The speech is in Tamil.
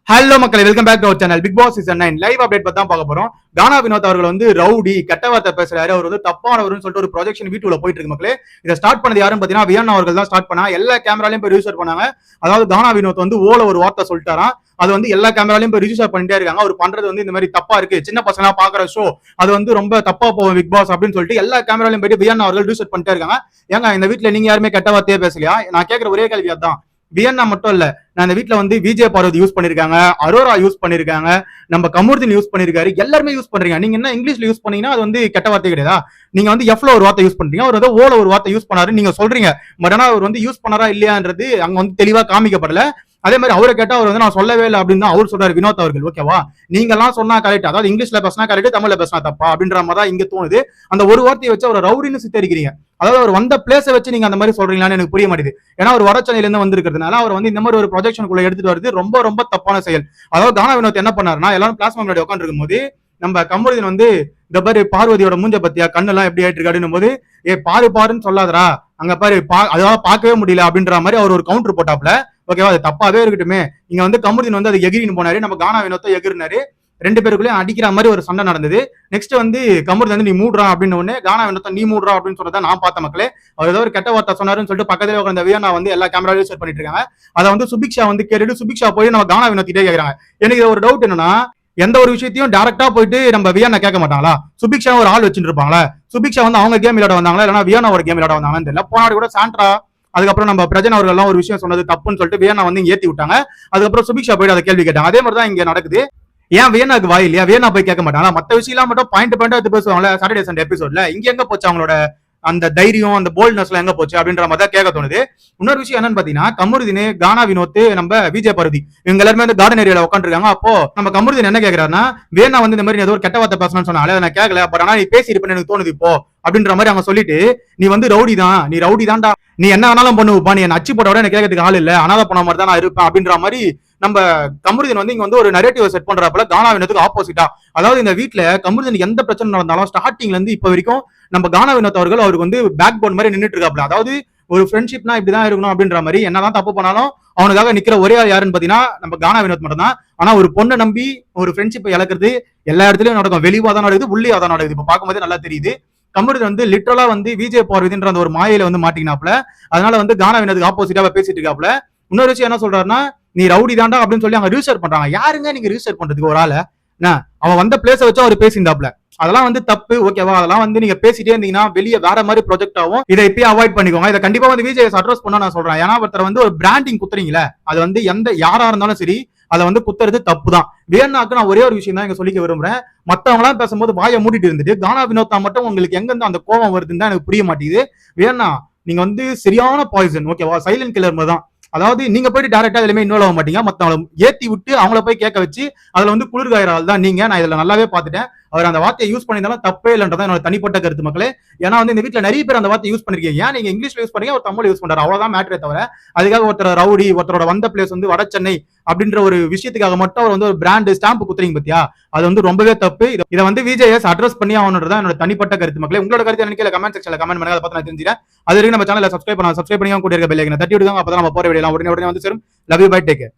ஹலோ மக்களே, welcome back to our channel. Bigg Boss season 9 live update பத்தி தான் பார்க்க போறோம். கானா வினோத் அவர்கள் வந்து ரவுடி கெட்ட வார்த்தை பேசுறாரு, அவர் வந்து தப்பானவர்னு சொல்லிட்டு ஒரு ப்ரொஜெக்ஷன் வீட்டுக்குள்ள போயிட்டு இருக்கு மக்களே. இதை ஸ்டார்ட் பண்ணது யாருன்னு பாத்தீங்கன்னா வியன்னா அவர்கள் தான் ஸ்டார்ட் பண்ணா. எல்லா கேமராலையும் போய் ரிஜிஸ்டர் பண்ணாங்க. அதாவது கானா வினோத் வந்து ஓல ஒரு வார்த்தை சொல்லிட்டாராம். அது வந்து எல்லா கேமராலையும் போய் ரிஜிஸ்டர் பண்ணிட்டே இருக்காங்க. அவர் பண்றது வந்து இந்த மாதிரி தப்பா இருக்கு, சின்ன பசங்க பாக்குற ஷோ அது வந்து ரொம்ப தப்பா போகும் பிக் பாஸ் அப்படின்னு சொல்லிட்டு எல்லா கேமராலையும் போயிட்டு வியன்னா அவர்கள் ரிஜிஸ்டர் பண்ணிட்டே இருக்காங்க. ஏங்க இந்த வீட்டுல நீங்க யாருமே கெட்ட வார்த்தையே பேசலையா? நான் கேட்கிற ஒரே கேள்வி அதான். வியன்னா மட்டும் இல்ல, நான் இந்த வீட்டுல வந்து விஜய் பார்வதி யூஸ் பண்ணிருக்காங்க, அரோரா யூஸ் பண்ணிருக்காங்க, நம்ம கமருதீன் யூஸ் பண்ணிருக்காரு, எல்லாருமே யூஸ் பண்றீங்க. நீங்க என்ன இங்கிலீஷ்ல யூஸ் பண்ணீங்கன்னா அது வந்து கெட்ட வார்த்தை கிடையாதா? நீங்க வந்து எஃப்ல ஒரு வார்த்தை யூஸ் பண்றீங்க, அவர் ஏதோ ஓல ஒரு வார்த்தை யூஸ் பண்ணாரு நீங்க சொல்றீங்க. பட் ஆனா அவர் வந்து யூஸ் பண்ணாரா இல்லையான்றது அங்க வந்து தெளிவா காமிக்கப்படல. அதே மாதிரி அவரை கேட்டா அவர் வந்து நான் சொல்லவே இல்லை அப்படின்னு தான் அவர் சொல்றாரு வினோத் அவர்கள். ஓகேவா, நீங்க எல்லாம் சொன்னா கரெக்ட், அதாவது இங்கிலீஷ்ல பேசினா கரெக்ட், தமிழ்ல பேசினா தப்பா அப்படின்ற மாதிரி தான் இங்க தோணுது. அந்த ஒரு வார்த்தையை வச்சு அவர் ரவுடின்னு சித்தரிக்கிறீங்க. அதாவது அவர் வந்த பிளேஸை வச்சு நீங்க அந்த மாதிரி சொல்றீங்களான்னு எனக்கு புரிய மாட்டேது. ஏன்னா அவர் வடச்சென்னையில இருந்து வந்திருக்கிறதுனால அவர் வந்து இந்த மாதிரி ஒரு ப்ரொஜெக்ஷனுக்குள்ள எடுத்துட்டு வருது ரொம்ப ரொம்ப தப்பான செயல். அதாவது கானா வினோத் என்ன பண்ணாருன்னா, எல்லாரும் பிளாஸ்மா முன்னாடி உட்காந்துருக்கும் போது நம்ம கமருதீன் வந்து இந்த பாரு பார்வதியோட மூஞ்ச பத்தியா, கண்ணு எல்லாம் எப்படி ஆயிட்டு இருக்காருன்னு போது, பாரு பாருன்னு சொல்லாதரா, அங்க பாரு அதாவது பார்க்கவே முடியல அப்படின்ற மாதிரி அவர் ஒரு கவுண்டர் போட்டாப்ல. ஓகேவா, அது தப்பாவே இருக்கட்டுமே. இங்க வந்து கமருதீன் வந்து அது எகிரின்னு போனாரு, நம்ம கானா வினோத்தை எகிரினாரு. ரெண்டு பேருக்குள்ளேயும் அடிக்கிற மாதிரி ஒரு சண்டை நடந்தது. நெக்ஸ்ட் வந்து கமருதீன் வந்து நீ மூடுறா அப்படின்னு உடனே கானா வினோத்தை நீ மூடுறா அப்படின்னு சொன்னதை நான் பார்த்த மக்களே. அவர் ஏதோ ஒரு கெட்ட வார்த்தை சொன்னாருன்னு சொல்லிட்டு பக்கத்துல உட்கார்ந்த வியன்னா வந்து எல்லா கேமராலையும் ஷேர் பண்ணிட்டு இருக்காங்க. அதை வந்து சுபிக்ஷா வந்து கேட்டுட்டு சுபிக்ஷா போய் நம்ம கானா வினோத்திட்டே கேட்கறாங்க. எனக்கு ஒரு டவுட் என்னன்னா, எந்த ஒரு விஷயத்தையும் டைரக்டா போயிட்டு நம்ம வியன்னா கேட்க மாட்டாங்களா? சுபிக்ஷா ஒரு ஆள் வச்சுட்டு இருப்பாங்களா? சுபிக்ஷா வந்து அவங்க கேம் விளையாட வந்தாங்களா, இல்லைன்னா வியன்னா ஒரு கேம் விளையாட வந்தாங்கன்னு தெரியல. போனாடி கூட சாண்ட்ரா, அதுக்கப்புறம் நம்ம பிரஜன் அவர்கள் எல்லாம் ஒரு விஷயம் சொன்னது தப்புன்னு சொல்லிட்டு வியன்னா வந்து ஏத்தி விட்டாங்க. அதுக்கப்புறம் சுபிக்ஷா போயிட்டு அதை கேள்வி கேட்டாங்க. அதே மாதிரி தான் இங்க நடக்குது. ஏன் வியன்னாக்கு வாய் இல்லையா? வியன்னா போய் கேட்க மாட்டாங்களா? மத்த விஷயம் மட்டும் பாயிண்ட் பாயிண்டா எடுத்து பேசுவாங்களே சாட்டர்டே சண்டே எபிசோட்ல. இங்க எங்க போச்சு அவங்களோட அந்த தைரியம், அந்த போல்ட்னஸ் எல்லாம் எங்க போச்சு அப்படின்ற மாதிரி தான் கேட்க தோணுது. இன்னொரு விஷயம் என்னன்னு பாத்தீங்கன்னா, கமருதீன், கானா வினோத், நம்ம விஜய் பார்வதி இவங்க எல்லாருமே வந்து கார்டன் ஏரியால உட்காந்துருக்காங்க. அப்போ நம்ம கமருதீன் என்ன கேட்கிறாருன்னா, வேணா வந்து இந்த மாதிரி ஏதோ ஒரு கெட்ட வார்த்தை பேசணும்னு சொன்னாலே நான் கேட்கல, பட் ஆனா நீ பேசி இருப்பேன்னு எனக்கு தோணுது இப்போ அப்படின்ற மாதிரி அவங்க சொல்லிட்டு, நீ வந்து ரவுடி தான், நீ ரவுடி தான்டா, நீ என்ன வேணாலும் பண்ணுவப்பா, நீ என்ன அச்சு போட்ட விட எனக்கு கேட்கறதுக்கு ஆள் இல்ல, அனாதை பண்ண மாதிரி தான் நான் இருப்பேன் அப்படின்ற மாதிரி நம்ம கமருதீன் வந்து இங்க வந்து ஒரு நரேட்டிவ் செட் பண்றப்பல கானா வினோத்துக்கு ஆப்போசிட்டா. அதாவது இந்த வீட்டுல கமருதீன் எந்த பிரச்சனை நடந்தாலும் ஸ்டார்டிங்ல இருந்து இப்ப வரைக்கும் நம்ம கானா வினோத் அவர்கள் அவருக்கு வந்து பேக் போன் மாதிரி நின்றுட்டு இருக்காப்ல. அதாவது ஒரு ஃப்ரெண்ட்ஷிப்னா இப்படிதான் இருக்கணும் அப்படின்ற மாதிரி, என்னதான் தப்பு பண்ணாலும் அவனுக்காக நிக்கிற ஒரே ஆள் யாருன்னு பாத்தீங்கன்னா நம்ம கானா வினோத் மட்டும் தான். ஆனா ஒரு பொண்ணை நம்பி ஒரு ஃப்ரெண்ட்ஷிப்பை இழக்கிறது எல்லா இடத்துலயும் நடக்கும். வெளிவா தான் நடக்குது, உள்ளியா தான் நடக்குது. இப்ப பார்க்கும்போது நல்லா தெரியுது. கமருதீன் வந்து லிட்டரலா வந்து விஜய் பார்வதின்ற அந்த ஒரு மாயில வந்து மாட்டிக்கினாப்ல. அதனால வந்து கானா வினோத்துக்கு ஆப்போசிட்டா பேசிட்டு இருக்காப்ல. இன்னொரு விஷயம் என்ன சொல்றாருன்னா, நீ ரவுடி தாண்டா அப்படின்னு சொல்லி அவங்க ரிஜிஸ்டர் பண்றாங்க. யாருங்க நீங்க ரிஜிஸ்டர் பண்றதுக்கு ஒரு ஆளை? அவன் வந்த பிளேஸை வச்சு அவர் பேசியிருந்தாப்ல. அதெல்லாம் வந்து தப்பு. ஓகேவா, அதெல்லாம் வந்து நீங்க பேசிட்டே இருந்தீங்கன்னா வெளியே வேற மாதிரி ப்ரொஜெக்ட் ஆகும். இதை இப்பயே அவாய்ட் பண்ணிக்கோங்க. இதை கண்டிப்பா வந்து விஜய் அட்ரஸ் பண்ண நான் சொல்றேன். ஏன்னா ஒருத்தர் வந்து ஒரு பிராண்டிங் குத்துறீங்களே, அது வந்து எந்த யாரா இருந்தாலும் சரி அதை வந்து குத்துறது தப்பு தான். வேணாக்கு நான் ஒரே ஒரு விஷயம் தான் இங்க சொல்லிக்க விரும்புறேன். மத்தவங்க எல்லாம் பேசும்போது வாயை மூடிட்டு இருந்துட்டு கானா வினோத்தா மட்டும் உங்களுக்கு எங்க இருந்து அந்த கோபம் வருதுன்னு தான் எனக்கு புரிய மாட்டேங்குது. வேணா நீங்க வந்து சரியான பாய்சன். ஓகேவா, சைலண்ட் கில்லர் மாதிரி தான். அதாவது நீங்க போயிட்டு டைரக்டா எதுவுமே இன்வால்வ் ஆக மாட்டீங்க, மத்தவங்களை ஏத்தி விட்டு அவங்கள போய் கேட்க வச்சு அதுல வந்து குளிர்காயிறால் தான் நீங்க. நான் இதுல நல்லாவே பார்த்துட்டேன். அவர் அந்த வார்த்தையை யூஸ் பண்ணியிருந்தாலும் தப்பே இல்லைன்றதான் என்னோட தனிப்பட்ட கருத்து மக்களே. ஏன்னா வந்து இந்த வீட்டுல நிறைய பேர் அந்த வார்த்தை யூஸ் பண்ணிருக்கீங்க. ஏன் நீங்க இங்கிலீஷ்ல யூஸ் பண்ணீங்க, ஒரு தமிழ் யூஸ் பண்றாரு, அவ்வளவுதான் மேட்டரே தவிர அதுக்காக ஒருத்தர் ரவுடி, ஒருத்தரோட வந்த பிளேஸ் வந்து வட சென்னை அப்படின்ற ஒரு விஷயத்துக்காக மட்டும் அவர் வந்து ஒரு பிராண்ட் ஸ்டாம்ப் குத்துறீங்க பத்தியா, அது வந்து ரொம்பவே தப்பு. இதை வந்து விஜய் அட்ரஸ் பண்ணி ஆகணுன்றதான் என்னோட தனிப்பட்ட கருத்து மக்களே. உங்களோட கருத்து எனக்கு கமெண்ட் செக்ஷன்ல கமெண்ட் பண்ணுங்க, அதை பார்த்து நான் தெரிஞ்சுக்கிறேன். அது வரைக்கும் நம்ம சேனலை சப்ஸ்கிரைப் பண்ணி கூட இருக்க பெல் ஐகானை தட்டி விடுங்க. அப்பதான் நம்ம போற வீடியோ உடனே வந்து சேரும். Love you, bye, take care.